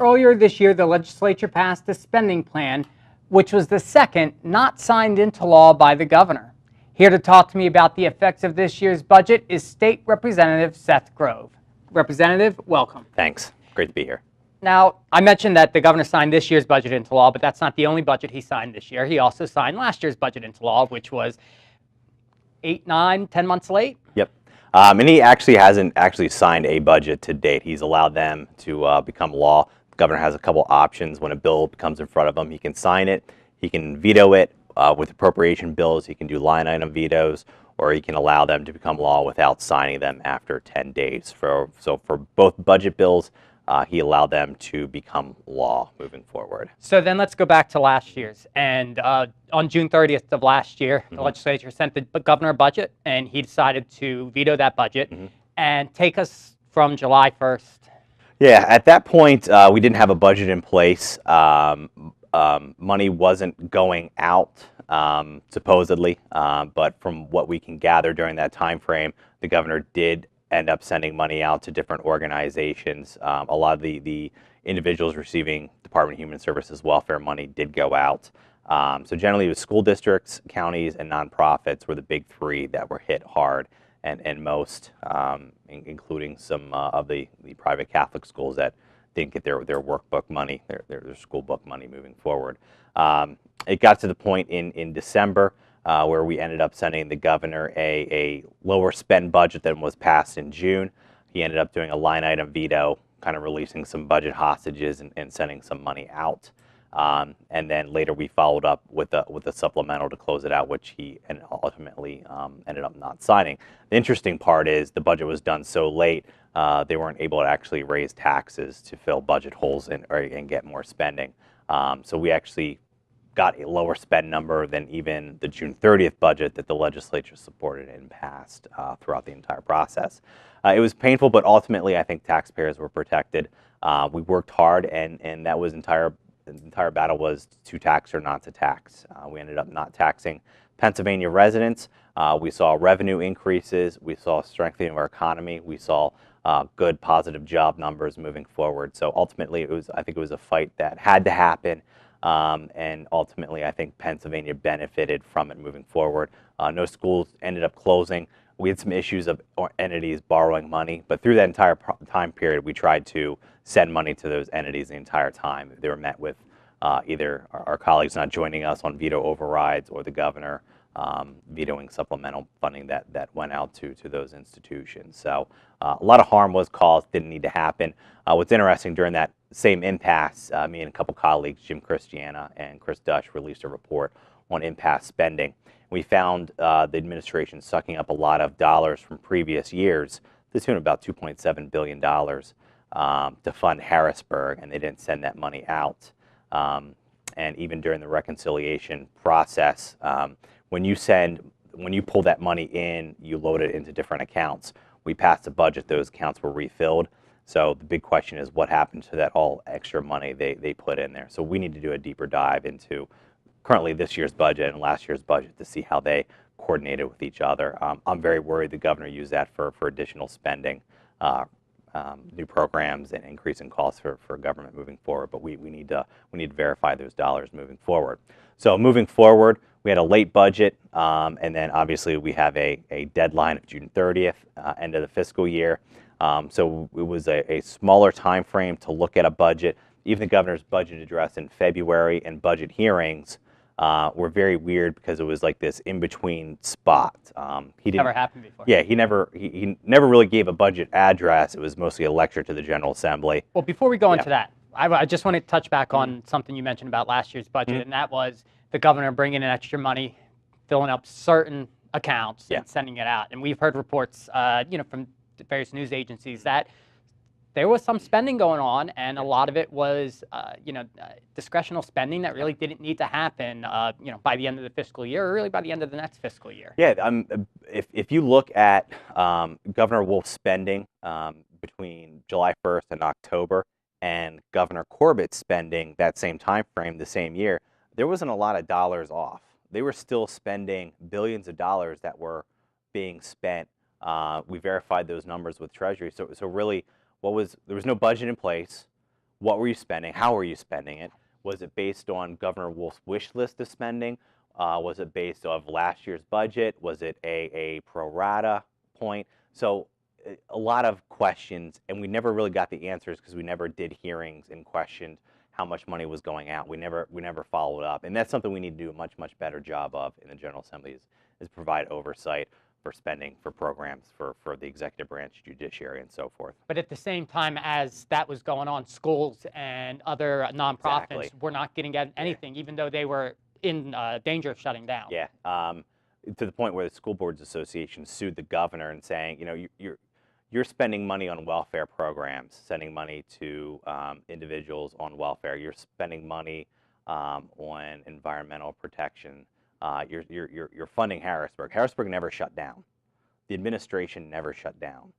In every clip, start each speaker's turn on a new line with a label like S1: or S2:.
S1: earlier this year, the legislature passed a spending plan, which was the second not signed into law by the governor. Here to talk to me about the effects of this year's budget is State Representative Seth Grove. Representative, welcome.
S2: Thanks. Great to be here.
S1: Now, I mentioned that the governor signed this year's budget into law, but that's not the only budget he signed this year. He also signed last year's budget into law, which was 8, 9, 10 months late.
S2: Yep. And he actually hasn't signed a budget to date. He's allowed them to become law. The governor has a couple options. When a bill comes in front of him, he can sign it, he can veto it with appropriation bills, he can do line item vetoes, or he can allow them to become law without signing them after 10 days. So for both budget bills, he allowed them to become law moving forward.
S1: So then let's go back to last year's. And on June 30th of last year, the legislature sent the governor a budget, and he decided to veto that budget and take us from July 1st.
S2: Yeah, at that point, we didn't have a budget in place. Money wasn't going out, supposedly, but from what we can gather during that time frame, the governor did end up sending money out to different organizations. A lot of the individuals receiving Department of Human Services welfare money did go out. So generally it was school districts, counties, and nonprofits were the big three that were hit hard, and most, including some of the private Catholic schools that didn't get their workbook money, their school book money moving forward. It got to the point in December where we ended up sending the governor a lower spend budget than was passed in June. He ended up doing a line item veto, kind of releasing some budget hostages and sending some money out. And then later we followed up with a supplemental to close it out, which he ultimately ended up not signing. The interesting part is the budget was done so late, they weren't able to actually raise taxes to fill budget holes and get more spending. So we actually got a lower spend number than even the June 30th budget that the legislature supported and passed throughout the entire process. It was painful, but ultimately I think taxpayers were protected. We worked hard, and that was the entire battle was to tax or not to tax. We ended up not taxing Pennsylvania residents. We saw revenue increases. We saw strengthening of our economy. We saw good positive job numbers moving forward. So ultimately, I think it was a fight that had to happen. And ultimately, I think Pennsylvania benefited from it moving forward. No schools ended up closing. We had some issues of entities borrowing money, but through that entire time period, we tried to send money to those entities the entire time. They were met with either our colleagues not joining us on veto overrides or the governor vetoing supplemental funding that went out to those institutions. So a lot of harm was caused, didn't need to happen. What's interesting, during that same impasse, me and a couple colleagues, Jim Christiana and Chris Dush, released a report on impasse spending. We found the administration sucking up a lot of dollars from previous years, to the tune of about $2.7 billion to fund Harrisburg, and they didn't send that money out. And even during the reconciliation process, when you pull that money in, you load it into different accounts. We passed a budget, those accounts were refilled. So the big question is what happened to that all extra money they put in there. So we need to do a deeper dive into currently this year's budget and last year's budget to see how they coordinated with each other. I'm very worried the governor used that for additional spending, new programs, and increasing costs for government moving forward. But we need to verify those dollars moving forward. So moving forward, we had a late budget, and then obviously we have a deadline of June 30th, end of the fiscal year. So it was a smaller time frame to look at a budget. Even the governor's budget address in February and budget hearings were very weird because it was like this in-between spot. He didn't,
S1: Never happened before.
S2: Yeah, he never really gave a budget address. It was mostly a lecture to the General Assembly.
S1: Well, before we go into that, I just want to touch back on something you mentioned about last year's budget, and that was the governor bringing in extra money, filling up certain accounts and sending it out. And we've heard reports, from various news agencies that there was some spending going on, and a lot of it was, discretional spending that really didn't need to happen, by the end of the fiscal year, or really by the end of the next fiscal year.
S2: Yeah, if you look at Governor Wolf's spending between July 1st and October, and Governor Corbett's spending that same time frame, the same year, there wasn't a lot of dollars off. They were still spending billions of dollars that were being spent. We verified those numbers with Treasury. So really, there was no budget in place. What were you spending? How were you spending it? Was it based on Governor Wolf's wish list of spending? Was it based off last year's budget? Was it a pro rata point? So a lot of questions, and we never really got the answers because we never did hearings and questioned how much money was going out. We never followed up, and that's something we need to do a much better job of in the General Assembly is provide oversight for spending for programs for the executive branch, judiciary, and so forth.
S1: But at the same time as that was going on, schools and other nonprofits were not getting anything, even though they were in danger of shutting down.
S2: Yeah, to the point where the School Boards Association sued the governor and saying, you're spending money on welfare programs, sending money to individuals on welfare. You're spending money on environmental protection. You're funding Harrisburg. Harrisburg never shut down. The administration never shut down.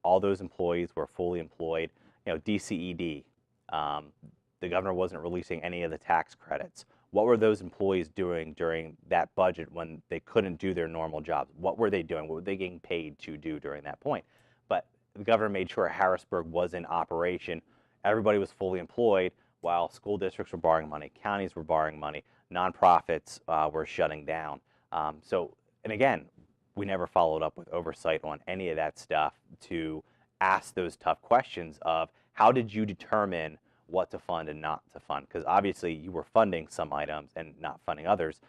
S2: All those employees were fully employed. DCED. The governor wasn't releasing any of the tax credits. What were those employees doing during that budget when they couldn't do their normal jobs? What were they doing? What were they getting paid to do during that point? But the governor made sure Harrisburg was in operation. Everybody was fully employed while school districts were borrowing money, counties were borrowing money, nonprofits were shutting down. And again, we never followed up with oversight on any of that stuff to ask those tough questions of how did you determine what to fund and not to fund, because obviously you were funding some items and not funding others.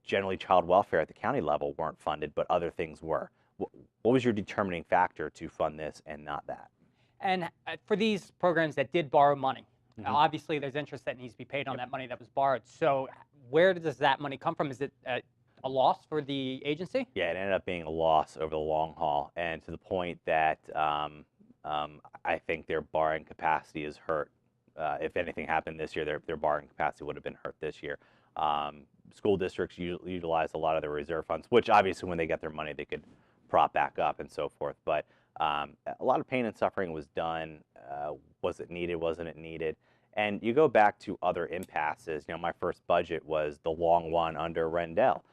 S2: Generally, child welfare at the county level weren't funded, but other things were. What was your determining factor to fund this and not that?
S1: And for these programs that did borrow money, obviously there's interest that needs to be paid on that money that was borrowed. So where does that money come from? Is it a loss for the agency?
S2: Yeah, it ended up being a loss over the long haul, and to the point that I think their borrowing capacity is hurt. If anything happened this year, their borrowing capacity would have been hurt this year. School districts utilize a lot of their reserve funds, which obviously when they get their money, they could prop back up and so forth. But a lot of pain and suffering was done. Was it needed? Wasn't it needed? And you go back to other impasses. My first budget was the long one under Rendell.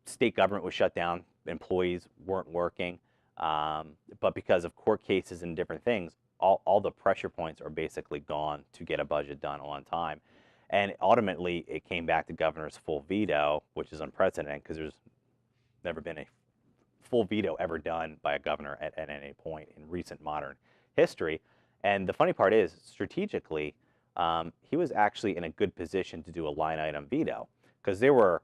S2: State government was shut down. Employees weren't working. But because of court cases and different things, all the pressure points are basically gone to get a budget done on time. And ultimately, it came back to governor's full veto, which is unprecedented because there's never been a full veto ever done by a governor at any point in recent modern history. And the funny part is, strategically, he was actually in a good position to do a line item veto because there were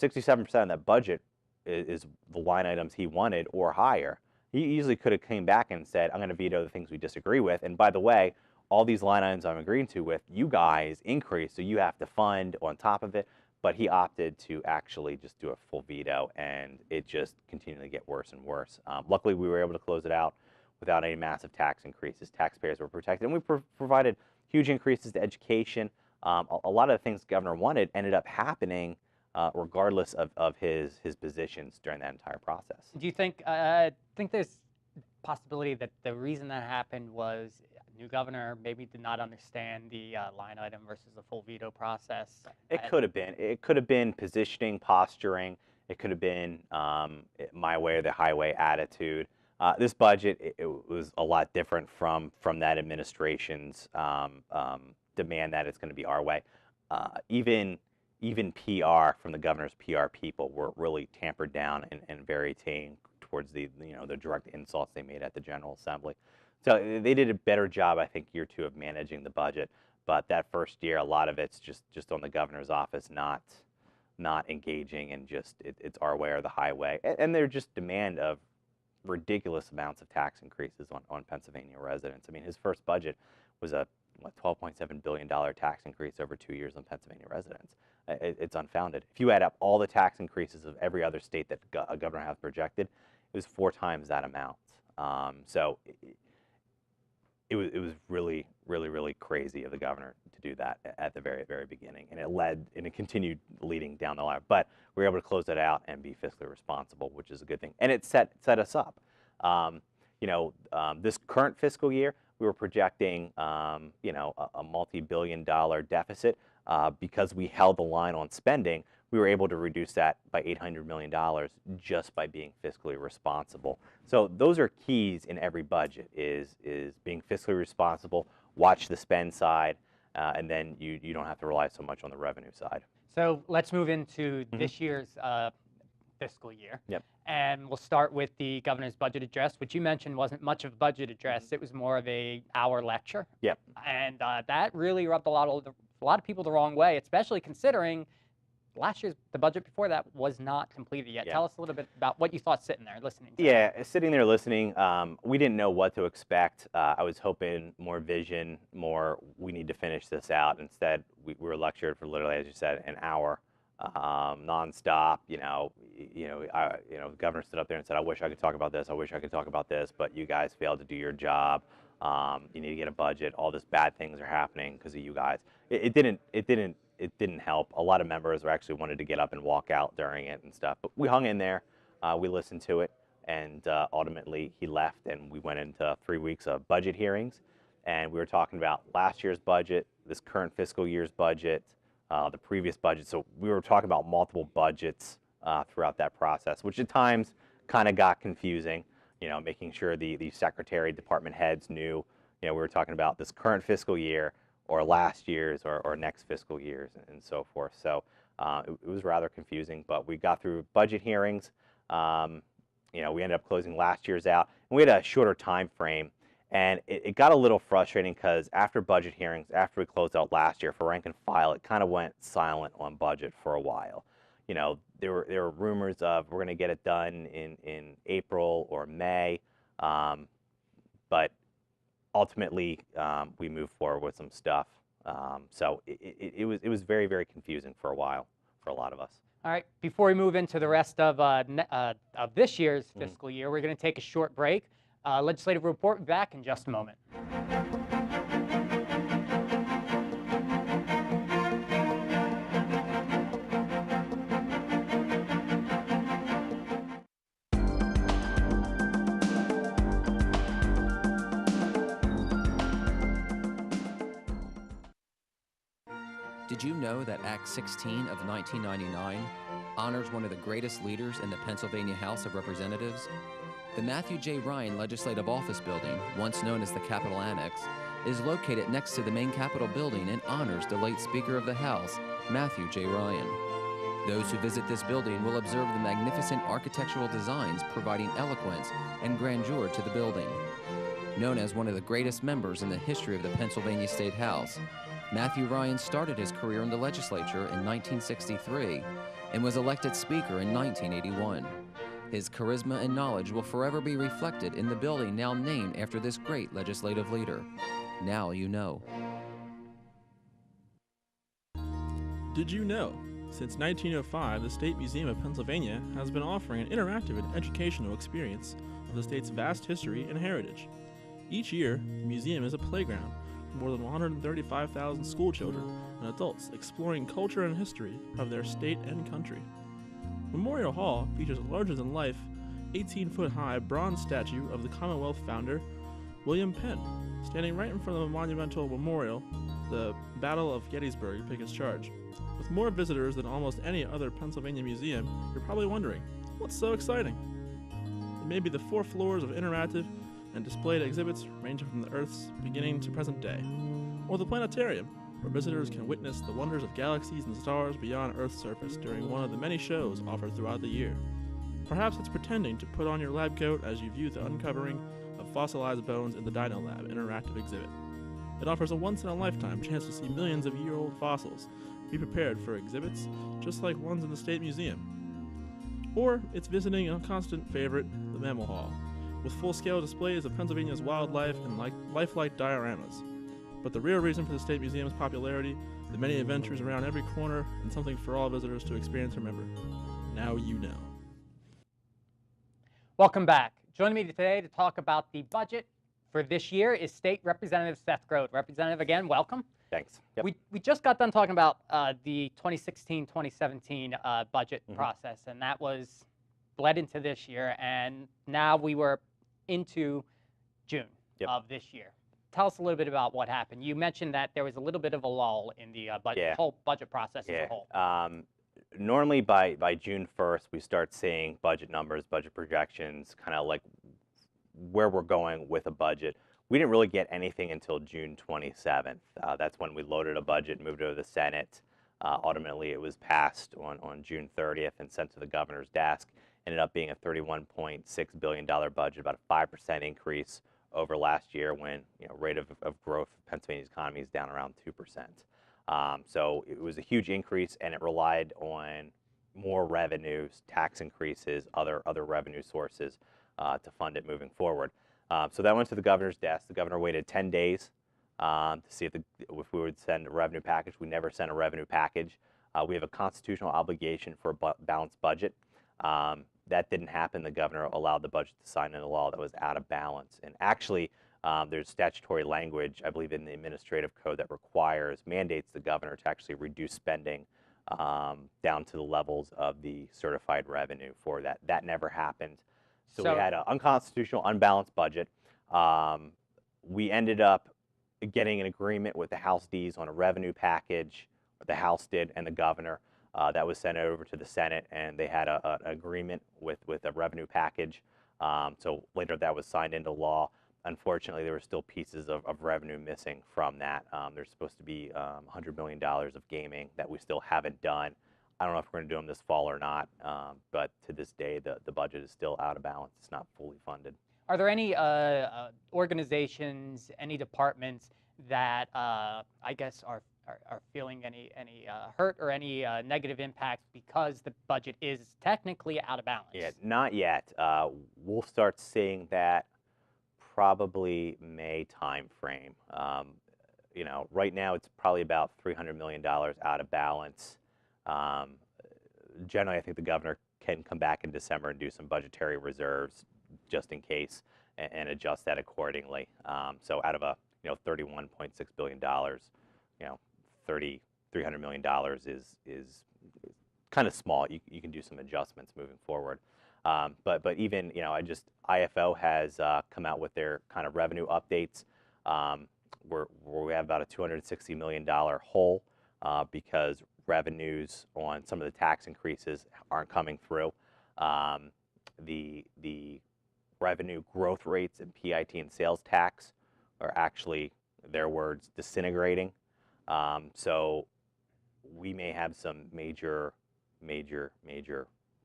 S2: 67% of that budget is the line items he wanted or higher. He easily could have came back and said, I'm going to veto the things we disagree with. And by the way, all these line items I'm agreeing to with, you guys increase, so you have to fund on top of it. But he opted to actually just do a full veto, and it just continued to get worse and worse. Luckily, we were able to close it out without any massive tax increases. Taxpayers were protected, and we provided huge increases to education. A lot of the things the governor wanted ended up happening regardless of his positions during that entire process.
S1: Do you think there's possibility that the reason that happened was a new governor maybe did not understand the line item versus the full veto process?
S2: It could have been. It could have been positioning, posturing. It could have been my way or the highway attitude. This budget, it was a lot different from that administration's demand that it's going to be our way. Even PR from the governor's PR people were really tampered down and very tame towards the direct insults they made at the General Assembly. So they did a better job, I think, year two of managing the budget. But that first year, a lot of it's just on the governor's office not engaging and just it's our way or the highway. And they're just demand of ridiculous amounts of tax increases on Pennsylvania residents. I mean, his first budget was a $12.7 billion tax increase over 2 years on Pennsylvania residents. It's unfounded. If you add up all the tax increases of every other state that a governor has projected, it was 4 times that amount. So it was really, really, really crazy of the governor to do that at the very, very beginning. And it continued leading down the line. But we were able to close it out and be fiscally responsible, which is a good thing. And it set us up. This current fiscal year, we were projecting, you know, a multi-billion-dollar deficit. Because we held the line on spending, we were able to reduce that by $800 million just by being fiscally responsible. So those are keys in every budget: is being fiscally responsible, watch the spend side, and then you don't have to rely so much on the revenue side.
S1: So let's move into this year's fiscal year.
S2: Yep.
S1: And we'll start with the governor's budget address, which you mentioned wasn't much of a budget address. It was more of a hour lecture.
S2: Yep.
S1: And that really rubbed a lot of people the wrong way, especially considering last year's, the budget before that was not completed yet.
S2: Yeah.
S1: Tell us a little bit about what you thought sitting there listening to
S2: Yeah, sitting there listening, we didn't know what to expect. I was hoping more vision, more we need to finish this out. Instead, we were lectured for literally, as you said, an hour, nonstop. The governor stood up there and said, "I wish I could talk about this. I wish I could talk about this, but you guys failed to do your job. You need to get a budget. All these bad things are happening because of you guys." It didn't help. A lot of members actually wanted to get up and walk out during it and stuff, but we hung in there. We listened to it, and ultimately he left, and we went into 3 weeks of budget hearings, and we were talking about last year's budget, this current fiscal year's budget, the previous budget. So we were talking about multiple budgets throughout that process, which at times kind of got confusing. Making sure the secretary, department heads knew, we were talking about this current fiscal year or last year's or next fiscal year's and so forth. So it was rather confusing, but we got through budget hearings. We ended up closing last year's out, and we had a shorter time frame, and it got a little frustrating because after budget hearings, after we closed out last year for rank and file, it kind of went silent on budget for a while. There were rumors of we're going to get it done in April or May, but ultimately we moved forward with some stuff. So it was very, very confusing for a while for a lot of us.
S1: All right, before we move into the rest of this year's fiscal year, we're going to take a short break. Legislative report, we'll be back in just a moment.
S3: Did you know that Act 16 of 1999 honors one of the greatest leaders in the Pennsylvania House of Representatives? The Matthew J. Ryan Legislative Office Building, once known as the Capitol Annex, is located next to the main Capitol building and honors the late Speaker of the House, Matthew J. Ryan. Those who visit this building will observe the magnificent architectural designs providing eloquence and grandeur to the building. Known as one of the greatest members in the history of the Pennsylvania State House, Matthew Ryan started his career in the legislature in 1963 and was elected Speaker in 1981. His charisma and knowledge will forever be reflected in the building now named after this great legislative leader. Now you know.
S4: Did you know? Since 1905, the State Museum of Pennsylvania has been offering an interactive and educational experience of the state's vast history and heritage. Each year, the museum is a playground for more than 135,000 schoolchildren and adults exploring culture and history of their state and country. Memorial Hall features a larger-than-life, 18-foot-high bronze statue of the Commonwealth founder, William Penn, standing right in front of a monumental memorial, the Battle of Gettysburg to pick its charge. With more visitors than almost any other Pennsylvania museum, you're probably wondering, what's so exciting? It may be the 4 floors of interactive and displayed exhibits ranging from the Earth's beginning to present day, or the planetarium, where visitors can witness the wonders of galaxies and stars beyond Earth's surface during one of the many shows offered throughout the year. Perhaps it's pretending to put on your lab coat as you view the uncovering of fossilized bones in the Dino Lab interactive exhibit. It offers a once-in-a-lifetime chance to see millions of year-old fossils. Be prepared for exhibits just like ones in the State Museum. Or it's visiting a constant favorite, the Mammal Hall, with full-scale displays of Pennsylvania's wildlife and lifelike dioramas. But the real reason for the State Museum's popularity, the many adventures around every corner, and something for all visitors to experience and remember. Now you know.
S1: Welcome back. Joining me today to talk about the budget for this year is State Representative Seth Grove. Representative, again, welcome.
S2: Thanks. Yep.
S1: We just got done talking about the 2016-2017 budget process, and that was bled into this year, and now we were into June of this year. tell us a little bit about what happened. You mentioned that there was a little bit of a lull in the
S2: Yeah.
S1: whole budget process as a
S2: Yeah.
S1: whole.
S2: Normally by June 1st, we start seeing budget numbers, budget projections, kind of like where we're going with a budget. We didn't really get anything until June 27th. That's when we loaded a budget, moved it to the Senate. Ultimately, it was passed on June 30th and sent to the governor's desk. Ended up being a $31.6 billion budget, about a 5% increase over last year when rate of growth of Pennsylvania's economy is down around 2%. So it was a huge increase, and it relied on more revenues, tax increases, other revenue sources to fund it moving forward. So that went to the governor's desk. The governor waited 10 days to see if we would send a revenue package. We never sent a revenue package. We have a constitutional obligation for a balanced budget. That didn't happen. The governor allowed the budget to sign into law that was out of balance. And actually, there's statutory language, I believe, in the administrative code that mandates the governor to actually reduce spending down to the levels of the certified revenue for that. That never happened. So we had an unconstitutional, unbalanced budget. We ended up getting an agreement with the House Ds on a revenue package, or the House did, and the governor. That was sent over to the Senate, and they had an agreement with a revenue package. So later that was signed into law. Unfortunately, there were still pieces of revenue missing from that. There's supposed to be $100 million of gaming that we still haven't done. I don't know if we're going to do them this fall or not, but to this day, the budget is still out of balance. It's not fully funded.
S1: Are there any organizations, any departments that I guess are feeling any hurt or any negative impacts because the budget is technically out of balance?
S2: Yeah, not yet. We'll start seeing that probably May timeframe. Right now it's probably about $300 million out of balance. Generally, I think the governor can come back in December and do some budgetary reserves just in case and adjust that accordingly. So out of a $31.6 billion, $300 million is kind of small. You can do some adjustments moving forward. But even, IFO has come out with their kind of revenue updates where we have about a $260 million hole because revenues on some of the tax increases aren't coming through. The revenue growth rates in PIT and sales tax are actually, their words, disintegrating. So we may have some major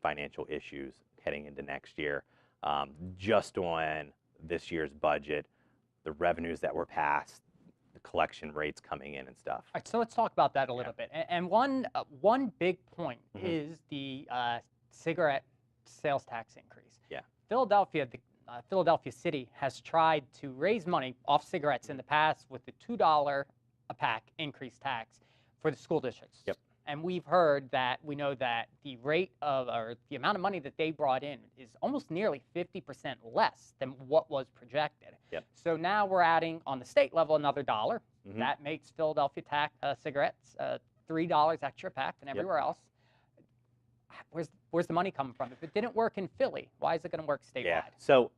S2: financial issues heading into next year. Just on this year's budget, the revenues that were passed, the collection rates coming in and stuff.
S1: All right, so let's talk about that a little bit. And one big point is the cigarette sales tax increase.
S2: Yeah.
S1: Philadelphia City has tried to raise money off cigarettes in the past with the $2 a pack increased tax for the school districts.
S2: Yep.
S1: And we know that the rate or the amount of money that they brought in is almost nearly 50% less than what was projected.
S2: Yep.
S1: So now we're adding on the state level another $1. That makes Philadelphia cigarettes $3 extra pack than everywhere else. Where's the money coming from? If it didn't work in Philly, why is it going to work statewide?
S2: Yeah. So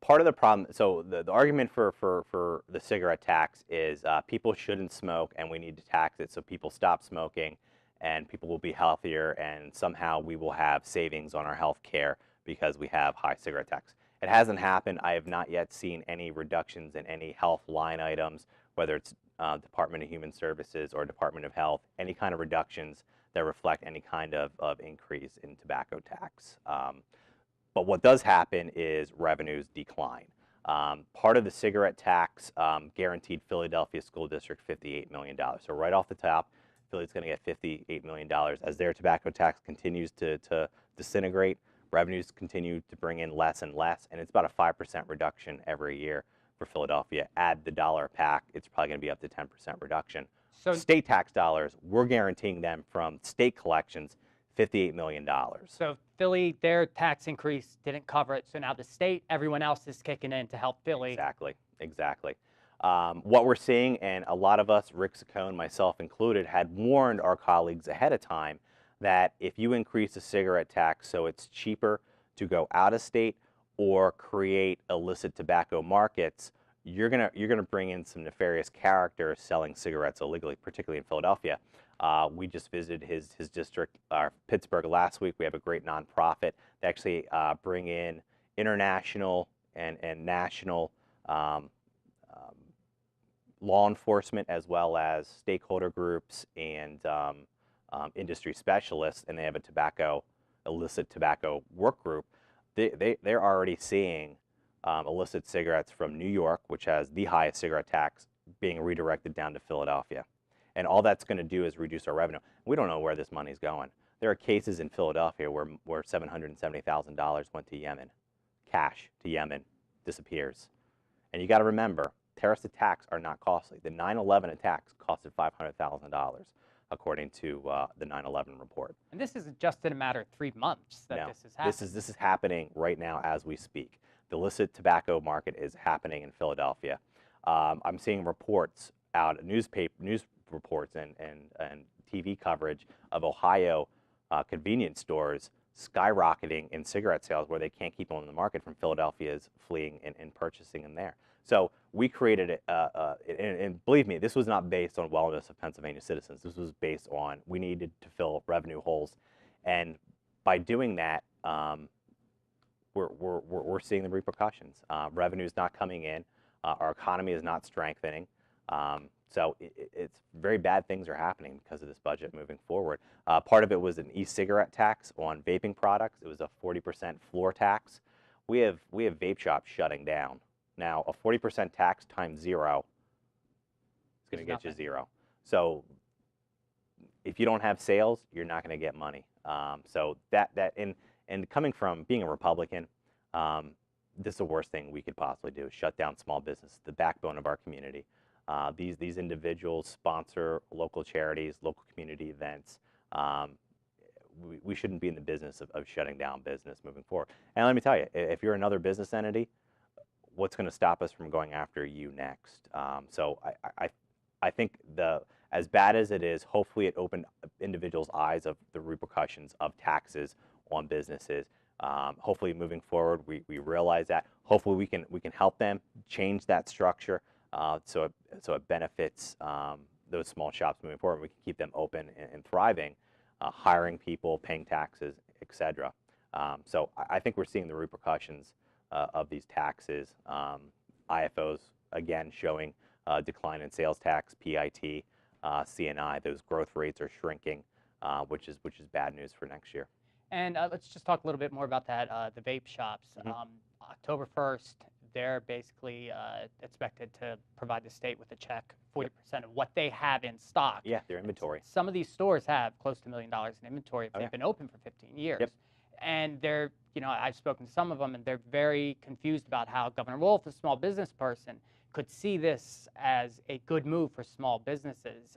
S2: part of the problem, so the argument for the cigarette tax is people shouldn't smoke and we need to tax it so people stop smoking and people will be healthier and somehow we will have savings on our health care because we have high cigarette tax. It hasn't happened. I have not yet seen any reductions in any health line items, whether it's Department of Human Services or Department of Health, any kind of reductions that reflect any kind of increase in tobacco tax. But what does happen is revenues decline. Part of the cigarette tax guaranteed Philadelphia School District $58 million. So right off the top, Philly's going to get $58 million. As their tobacco tax continues to disintegrate, revenues continue to bring in less and less, and it's about a 5% reduction every year for Philadelphia. Add the $1 a pack, it's probably going to be up to 10% reduction. So state tax dollars, we're guaranteeing them from state collections $58 million.
S1: So Philly, their tax increase didn't cover it. So now the state, everyone else is kicking in to help Philly.
S2: Exactly. What we're seeing, and a lot of us, Rick Saccone, myself included, had warned our colleagues ahead of time that if you increase the cigarette tax so it's cheaper to go out of state or create illicit tobacco markets, you're gonna bring in some nefarious characters selling cigarettes illegally, particularly in Philadelphia. We just visited his district, Pittsburgh, last week. We have a great nonprofit. They actually bring in international and national law enforcement, as well as stakeholder groups and industry specialists, and they have a illicit tobacco work group. They're already seeing illicit cigarettes from New York, which has the highest cigarette tax, being redirected down to Philadelphia. And all that's going to do is reduce our revenue. We don't know where this money's going. There are cases in Philadelphia where $770,000 went to Yemen. Cash to Yemen disappears. And you got to remember, terrorist attacks are not costly. The 9/11 attacks costed $500,000, according to the 9/11 report.
S1: And this isn't just in a matter of 3 months that this is happening.
S2: This is happening right now as we speak. The illicit tobacco market is happening in Philadelphia. I'm seeing reports out, news reports and TV coverage of Ohio convenience stores skyrocketing in cigarette sales, where they can't keep them on the market from Philadelphia's fleeing and purchasing them there. So we created and believe me, this was not based on wellness of Pennsylvania citizens. This was based on, we needed to fill revenue holes, and by doing that, we're seeing the repercussions. Revenue is not coming in. Our economy is not strengthening. So it's very bad things are happening because of this budget moving forward. Part of it was an e-cigarette tax on vaping products. It was a 40% floor tax. We have vape shops shutting down. Now, a 40% tax times 0 is going to get you 0. So if you don't have sales, you're not going to get money. So and coming from being a Republican, this is the worst thing we could possibly do, is shut down small business, the backbone of our community. These individuals sponsor local charities, local community events. We shouldn't be in the business of shutting down business moving forward. And let me tell you, if you're another business entity, what's going to stop us from going after you next? So I think as bad as it is, hopefully it opened individuals' eyes of the repercussions of taxes on businesses. Hopefully moving forward, we realize that. Hopefully we can help them change that structure. So it benefits those small shops moving forward. We can keep them open and thriving, hiring people, paying taxes, etc. So I think we're seeing the repercussions of these taxes. IFOs, again, showing decline in sales tax, PIT, CNI. Those growth rates are shrinking, which is bad news for next year.
S1: And let's just talk a little bit more about that, the vape shops. October 1st, they're basically expected to provide the state with a check, 40% of what they have in stock.
S2: Yeah, their inventory.
S1: Some of these stores have close to $1 million in inventory if they've been open for 15 years.
S2: Yep.
S1: And they're, I've spoken to some of them, and they're very confused about how Governor Wolf, a small business person, could see this as a good move for small businesses.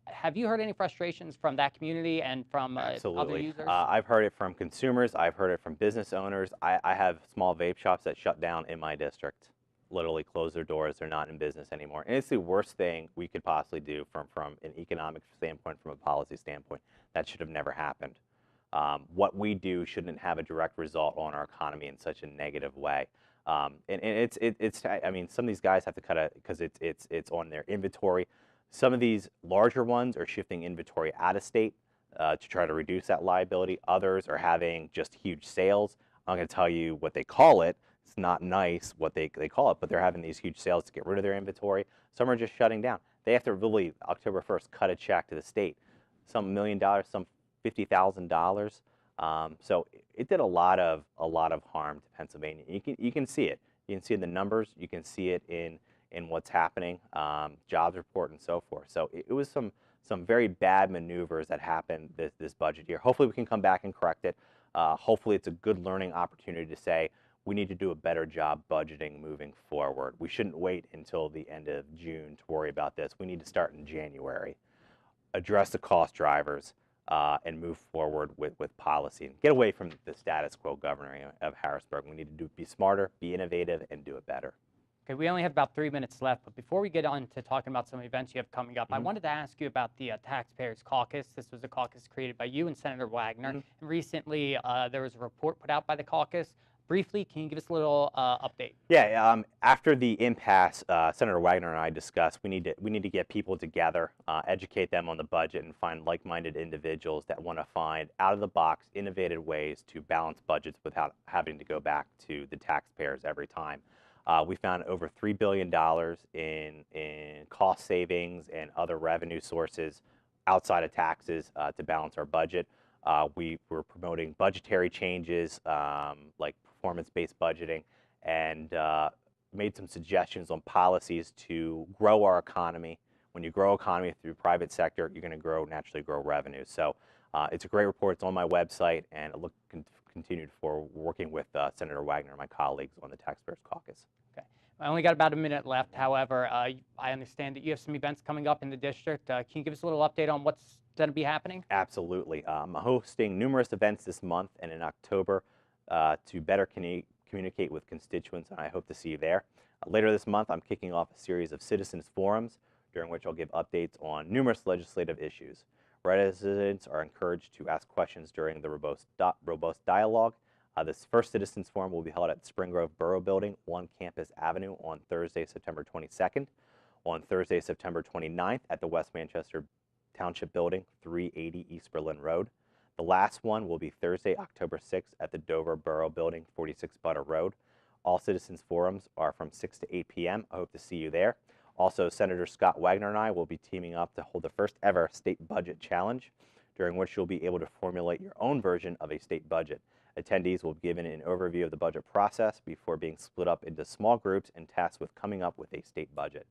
S1: Have you heard any frustrations from that community and from other users?
S2: I've heard it from consumers. I've heard it from business owners. I have small vape shops that shut down in my district, literally close their doors. They're not in business anymore. And it's the worst thing we could possibly do from an economic standpoint, from a policy standpoint. That should have never happened. What we do shouldn't have a direct result on our economy in such a negative way. And it's I mean, some of these guys have to cut it because it's on their inventory. Some of these larger ones are shifting inventory out of state to try to reduce that liability. Others are having just huge sales. I'm going to tell you what they call it. It's not nice what they call it, but they're having these huge sales to get rid of their inventory. Some are just shutting down. They have to really, October 1st, cut a check to the state. Some $1 million, some $50,000. So it did a lot of harm to Pennsylvania. You can see it. You can see it in the numbers. You can see it in what's happening, jobs report and so forth. So it was some very bad maneuvers that happened this budget year. Hopefully we can come back and correct it. Hopefully it's a good learning opportunity to say we need to do a better job budgeting moving forward. We shouldn't wait until the end of June to worry about this. We need to start in January. Address the cost drivers. And move forward with policy and get away from the status quo governing of Harrisburg. We need to be smarter, be innovative, and do it better.
S1: Okay, we only have about 3 minutes left, but before we get on to talking about some events you have coming up, I wanted to ask you about the Taxpayers Caucus. This was a caucus created by you and Senator Wagner. And recently, there was a report put out by the caucus briefly, can you give us a little update?
S2: Yeah, after the impasse, Senator Wagner and I discussed we need to get people together, educate them on the budget, and find like-minded individuals that want to find out-of-the-box, innovative ways to balance budgets without having to go back to the taxpayers every time. We found over $3 billion in cost savings and other revenue sources outside of taxes to balance our budget. We were promoting budgetary changes like performance-based budgeting, and made some suggestions on policies to grow our economy. When you grow economy through private sector, you're going to naturally grow revenue. So it's a great report. It's on my website, and I look continued for working with Senator Wagner and my colleagues on the Taxpayers Caucus.
S1: Okay. I only got about a minute left. However, I understand that you have some events coming up in the district. Can you give us a little update on what's going to be happening?
S2: Absolutely. I'm hosting numerous events this month and in October to better communicate with constituents, and I hope to see you there. Later this month, I'm kicking off a series of citizens forums during which I'll give updates on numerous legislative issues. Residents are encouraged to ask questions during the robust dialogue. This first Citizens Forum will be held at Seth Grove Borough Building, 1 Campus Avenue, on Thursday, September 22nd. On Thursday, September 29th, at the West Manchester Township Building, 380 East Berlin Road. The last one will be Thursday, October 6th, at the Dover Borough Building, 46 Butter Road. All Citizens Forums are from 6 to 8 p.m. I hope to see you there. Also, Senator Scott Wagner and I will be teaming up to hold the first ever state budget challenge, during which you'll be able to formulate your own version of a state budget. Attendees will be given an overview of the budget process before being split up into small groups and tasked with coming up with a state budget.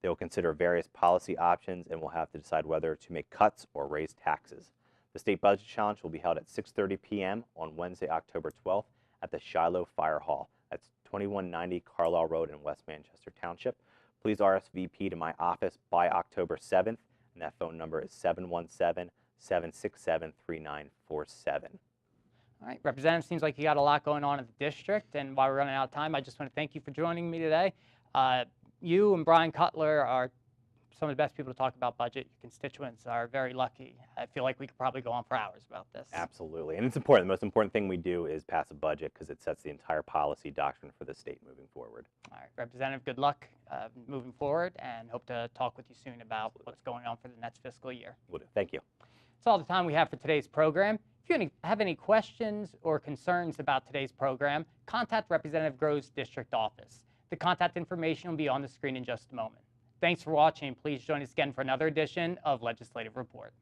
S2: They will consider various policy options and will have to decide whether to make cuts or raise taxes. The State Budget Challenge will be held at 6:30 p.m. on Wednesday, October 12th at the Shiloh Fire Hall. That's 2190 Carlisle Road in West Manchester Township. Please RSVP to my office by October 7th, and that phone number is 717-767-3947.
S1: All right, Representative, seems like you got a lot going on in the district, and while we're running out of time, I just want to thank you for joining me today. You and Brian Cutler are some of the best people to talk about budget. Your constituents are very lucky. I feel like we could probably go on for hours about this.
S2: Absolutely, and it's important. The most important thing we do is pass a budget because it sets the entire policy doctrine for the state moving forward.
S1: All right, Representative, good luck moving forward, and hope to talk with you soon about what's going on for the next fiscal year.
S2: Will do. Thank you.
S1: That's all the time we have for today's program. If you have any questions or concerns about today's program, contact Representative Grove's district office. The contact information will be on the screen in just a moment. Thanks for watching. Please join us again for another edition of Legislative Report.